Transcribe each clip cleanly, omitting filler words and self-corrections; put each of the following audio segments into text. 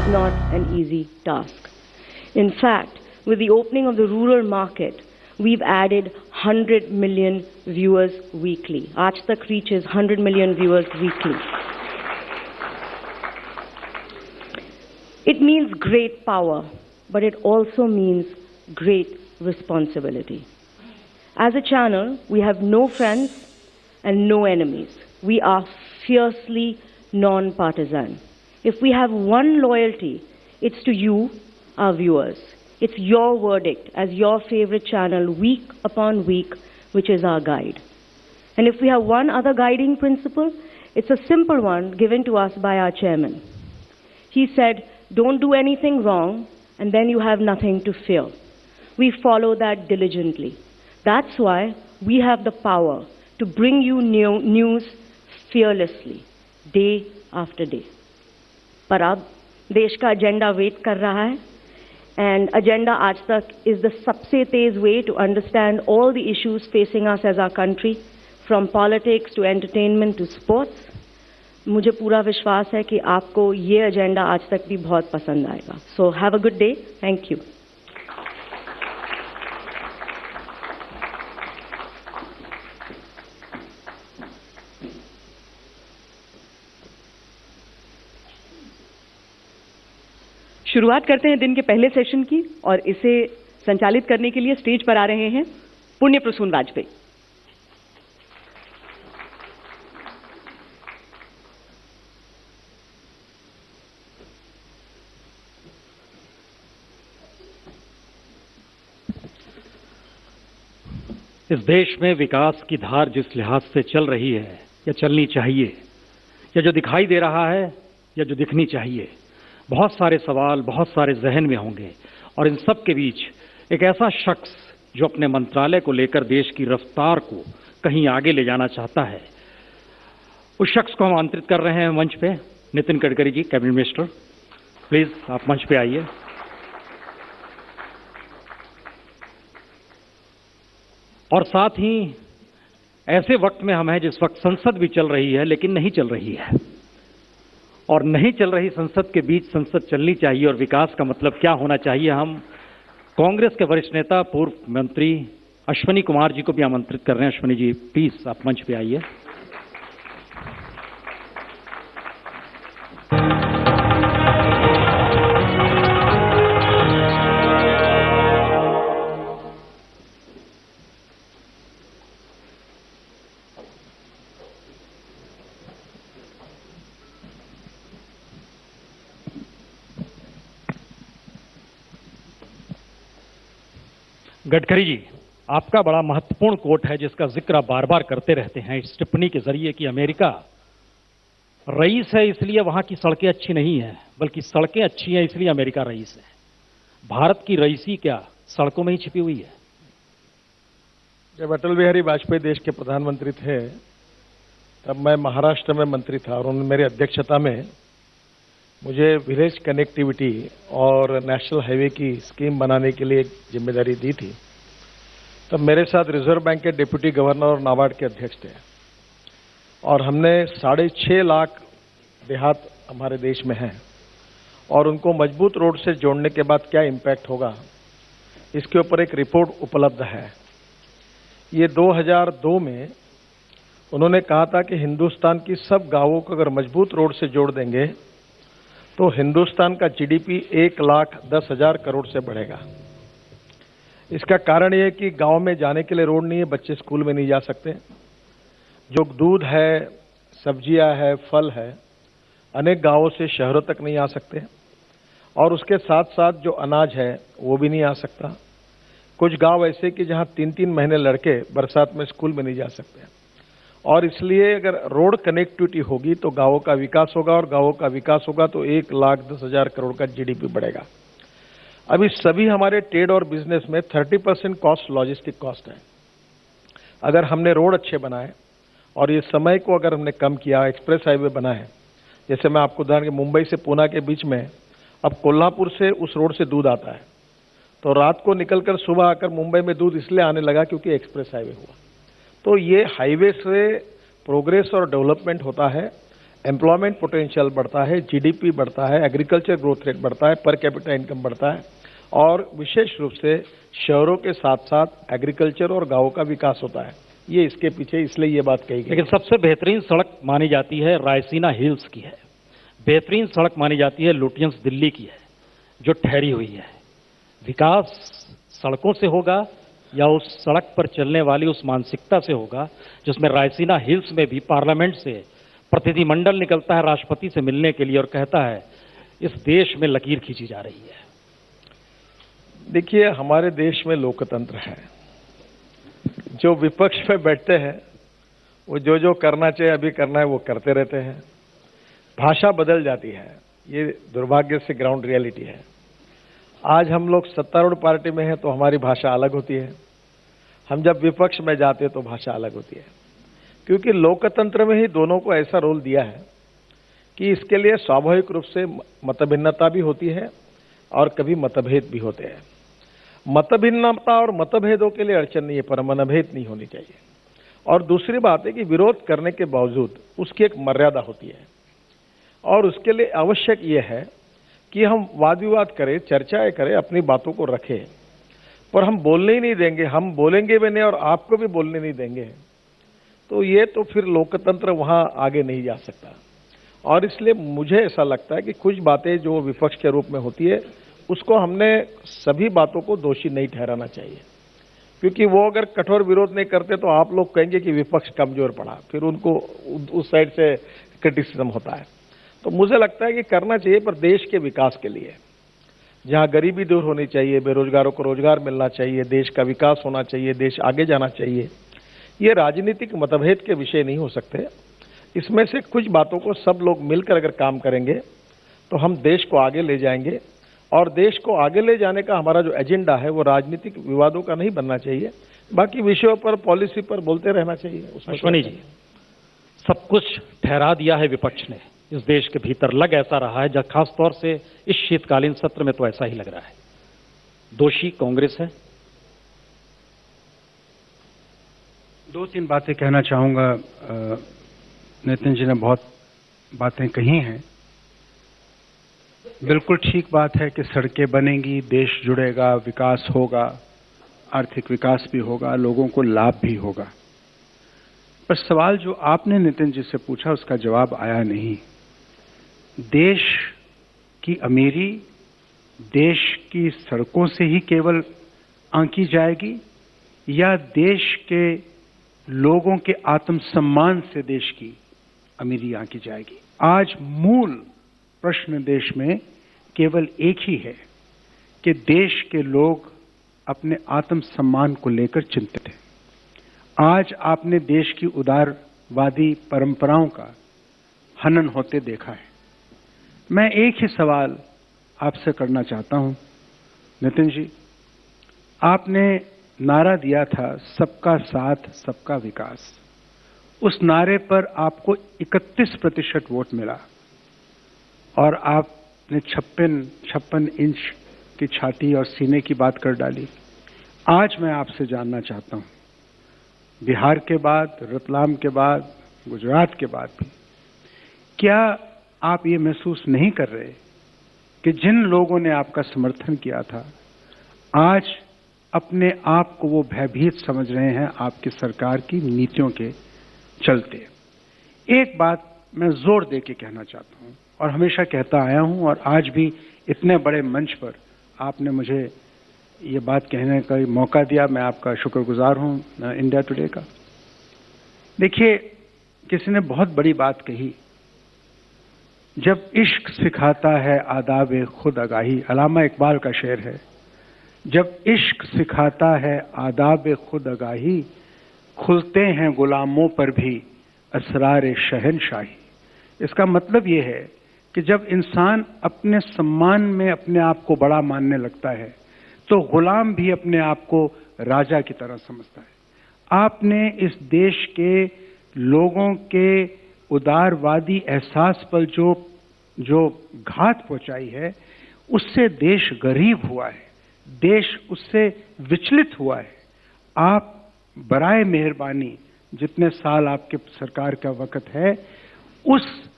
is not an easy task. In fact, with the opening of the rural market, we've added 100 million viewers weekly. Aaj Tak reaches 100 million viewers weekly. It means great power, but it also means great responsibility. As a channel, we have no friends and no enemies. We are fiercely non-partisan. If we have one loyalty, it's to you, our viewers. It's your verdict as your favorite channel week upon week, which is our guide. And if we have one other guiding principle, it's a simple one given to us by our chairman. He said, don't do anything wrong, and then you have nothing to fear. We follow that diligently. That's why we have the power to bring you news fearlessly, day after day. पर अब देश का agenda wait कर रहा है, and Agenda Aaj Tak is the सबसे तेज way to understand all the issues facing us as our country, from politics to entertainment to sports. मुझे पूरा विश्वास है कि आपको ये एजेंडा आज तक भी बहुत पसंद आएगा. So have a good day. Thank you. शुरुआत करते हैं दिन के पहले सेशन की, और इसे संचालित करने के लिए स्टेज पर आ रहे हैं पुण्य प्रसून वाजपेयी. इस देश में विकास की धार जिस लिहाज से चल रही है या चलनी चाहिए, या जो दिखाई दे रहा है या जो दिखनी चाहिए, बहुत सारे सवाल बहुत सारे जहन में होंगे. और इन सब के बीच एक ऐसा शख्स जो अपने मंत्रालय को लेकर देश की रफ्तार को कहीं आगे ले जाना चाहता है, उस शख्स को हम आमंत्रित कर रहे हैं मंच पे. Nitin Gadkari ji, cabinet minister, please आप मंच पे आइए. और साथ ही ऐसे वक्त में हम हैं जिस वक्त संसद भी चल रही है लेकिन नहीं चल रही है, और नहीं चल रही संसद के बीच संसद चलनी चाहिए. और विकास का मतलब क्या होना चाहिए, हम कांग्रेस के वरिष्ठ नेता पूर्व मंत्री अश्विनी कुमार जी को भी आमंत्रित कर रहे हैं. अश्विनी जी, प्लीज आप मंच पे आइए. गडकरी जी, आपका बड़ा महत्वपूर्ण कोट है जिसका जिक्र आप बार बार करते रहते हैं इस टिप्पणी के जरिए कि अमेरिका रईस है इसलिए वहां की सड़कें अच्छी नहीं है, बल्कि सड़कें अच्छी हैं इसलिए अमेरिका रईस है. भारत की रईसी क्या सड़कों में ही छिपी हुई है? जब अटल बिहारी वाजपेयी देश के प्रधानमंत्री थे तब मैं महाराष्ट्र में मंत्री था, और उन्होंने मेरी अध्यक्षता में मुझे विलेज कनेक्टिविटी और नेशनल हाईवे की स्कीम बनाने के लिए एक जिम्मेदारी दी थी. तब मेरे साथ रिजर्व बैंक के डिप्टी गवर्नर और नाबार्ड के अध्यक्ष थे, और हमने 6.5 लाख देहात हमारे देश में हैं, और उनको मजबूत रोड से जोड़ने के बाद क्या इम्पैक्ट होगा इसके ऊपर एक रिपोर्ट उपलब्ध है. ये 2002 में उन्होंने कहा था कि हिंदुस्तान की सब गांवों को अगर मजबूत रोड से जोड़ देंगे तो हिंदुस्तान का जीडीपी 1,10,000 करोड़ से बढ़ेगा. इसका कारण यह है कि गांव में जाने के लिए रोड नहीं है, बच्चे स्कूल में नहीं जा सकते, जो दूध है, सब्जियां है, फल है, अनेक गांवों से शहरों तक नहीं आ सकते, और उसके साथ साथ जो अनाज है वो भी नहीं आ सकता. कुछ गांव ऐसे कि जहां 3-3 महीने लड़के बरसात में स्कूल में नहीं जा सकते, और इसलिए अगर रोड कनेक्टिविटी होगी तो गांवों का विकास होगा, और गांवों का विकास होगा तो 1,10,000 करोड़ का जीडीपी बढ़ेगा. अभी सभी हमारे ट्रेड और बिजनेस में 30% कॉस्ट लॉजिस्टिक कॉस्ट है. अगर हमने रोड अच्छे बनाए और ये समय को अगर हमने कम किया, एक्सप्रेस हाईवे बनाए, जैसे मैं आपको उदाहरण के मुंबई से पूना के बीच में अब कोल्हापुर से उस रोड से दूध आता है, तो रात को निकलकर सुबह आकर मुंबई में दूध इसलिए आने लगा क्योंकि एक्सप्रेस हाईवे हुआ. तो ये हाईवे से प्रोग्रेस और डेवलपमेंट होता है, एम्प्लॉयमेंट पोटेंशियल बढ़ता है, जीडीपी बढ़ता है, एग्रीकल्चर ग्रोथ रेट बढ़ता है, पर कैपिटा इनकम बढ़ता है और विशेष रूप से शहरों के साथ साथ एग्रीकल्चर और गांवों का विकास होता है। ये इसके पीछे इसलिए ये बात कही गई। लेकिन सबसे बेहतरीन सड़क मानी जाती है रायसीना हिल्स की है, बेहतरीन सड़क मानी जाती है लुटियंस दिल्ली की है जो ठहरी हुई है। विकास सड़कों से होगा या उस सड़क पर चलने वाली उस मानसिकता से होगा जिसमें रायसीना हिल्स में भी पार्लियामेंट से प्रतिनिधिमंडल निकलता है राष्ट्रपति से मिलने के लिए और कहता है इस देश में लकीर खींची जा रही है। देखिए, हमारे देश में लोकतंत्र है। जो विपक्ष में बैठते हैं वो जो करना चाहिए अभी करना है वो करते रहते हैं। भाषा बदल जाती है, ये दुर्भाग्य से ग्राउंड रियलिटी है। आज हम लोग सत्तारूढ़ पार्टी में हैं तो हमारी भाषा अलग होती है, हम जब विपक्ष में जाते हैं तो भाषा अलग होती है, क्योंकि लोकतंत्र में ही दोनों को ऐसा रोल दिया है कि इसके लिए स्वाभाविक रूप से मतभिन्नता भी होती है और कभी मतभेद भी होते हैं। मतभिन्नता और मतभेदों के लिए अड़चन नहीं है, पर मनभेद नहीं होनी चाहिए। और दूसरी बात है कि विरोध करने के बावजूद उसकी एक मर्यादा होती है और उसके लिए आवश्यक यह है कि हम वाद विवाद करें, चर्चाएं करें, अपनी बातों को रखें, पर हम बोलने ही नहीं देंगे, हम बोलेंगे भी नहीं और आपको भी बोलने नहीं देंगे, तो ये तो फिर लोकतंत्र वहां आगे नहीं जा सकता। और इसलिए मुझे ऐसा लगता है कि कुछ बातें जो विपक्ष के रूप में होती है उसको हमने सभी बातों को दोषी नहीं ठहराना चाहिए, क्योंकि वो अगर कठोर विरोध नहीं करते तो आप लोग कहेंगे कि विपक्ष कमजोर पड़ा, फिर उनको उस साइड से क्रिटिसिज्म होता है। तो मुझे लगता है कि करना चाहिए, पर देश के विकास के लिए, जहां गरीबी दूर होनी चाहिए, बेरोजगारों को रोजगार मिलना चाहिए, देश का विकास होना चाहिए, देश आगे जाना चाहिए। ये राजनीतिक मतभेद के विषय नहीं हो सकते। इसमें से कुछ बातों को सब लोग मिलकर अगर काम करेंगे तो हम देश को आगे ले जाएंगे। और देश को आगे ले जाने का हमारा जो एजेंडा है वो राजनीतिक विवादों का नहीं बनना चाहिए, बाकी विषयों पर, पॉलिसी पर बोलते रहना चाहिए। अश्वनी जी, सब कुछ ठहरा दिया है विपक्ष ने इस देश के भीतर, लग ऐसा रहा है, जब खास तौर से इस शीतकालीन सत्र में तो ऐसा ही लग रहा है। दोषी कांग्रेस है। दो तीन बातें कहना चाहूंगा। नितिन जी ने बहुत बातें कही हैं। बिल्कुल ठीक बात है कि सड़कें बनेंगी, देश जुड़ेगा, विकास होगा, आर्थिक विकास भी होगा, लोगों को लाभ भी होगा। पर सवाल जो आपने नितिन जी से पूछा उसका जवाब आया नहीं। देश की अमीरी देश की सड़कों से ही केवल आंकी जाएगी या देश के लोगों के आत्मसम्मान से देश की अमीरी आंकी जाएगी? आज मूल प्रश्न देश में केवल एक ही है कि देश के लोग अपने आत्मसम्मान को लेकर चिंतित हैं। आज आपने देश की उदारवादी परंपराओं का हनन होते देखा है। मैं एक ही सवाल आपसे करना चाहता हूं नितिन जी। आपने नारा दिया था सबका साथ सबका विकास। उस नारे पर आपको 31% वोट मिला और आपने 56 इंच की छाती और सीने की बात कर डाली। आज मैं आपसे जानना चाहता हूं, बिहार के बाद, रतलाम के बाद, गुजरात के बाद भी, क्या आप ये महसूस नहीं कर रहे कि जिन लोगों ने आपका समर्थन किया था आज अपने आप को वो भयभीत समझ रहे हैं आपकी सरकार की नीतियों के चलते? एक बात मैं जोर दे के कहना चाहता हूं और हमेशा कहता आया हूं, और आज भी इतने बड़े मंच पर आपने मुझे ये बात कहने का मौका दिया, मैं आपका शुक्रगुजार हूं इंडिया टुडे का। देखिए, किसी ने बहुत बड़ी बात कही, जब इश्क सिखाता है आदाब खुद आगाही, अल्लामा इकबाल का शेर है। जब इश्क सिखाता है आदाब खुद आगाही, खुलते हैं गुलामों पर भी असरार शहनशाही। इसका मतलब ये है कि जब इंसान अपने सम्मान में अपने आप को बड़ा मानने लगता है तो गुलाम भी अपने आप को राजा की तरह समझता है। आपने इस देश के लोगों के उदारवादी एहसास पर जो घात पहुंचाई है, उससे देश गरीब हुआ है, देश उससे विचलित हुआ है। आप बराए मेहरबानी, जितने साल आपके सरकार का वक्त है, उस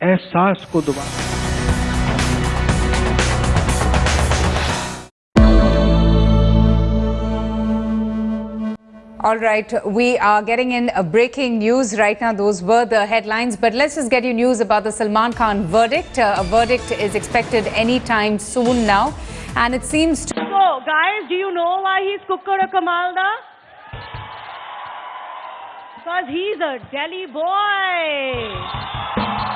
एहसास को दोबारा All right, we are getting in breaking news right now. Those were the headlines, but let's just get you news about the Salman Khan verdict. A verdict is expected anytime soon now, and it seems to... So, guys, do you know why he's Kukkar Kamalda? Because he's a Delhi boy.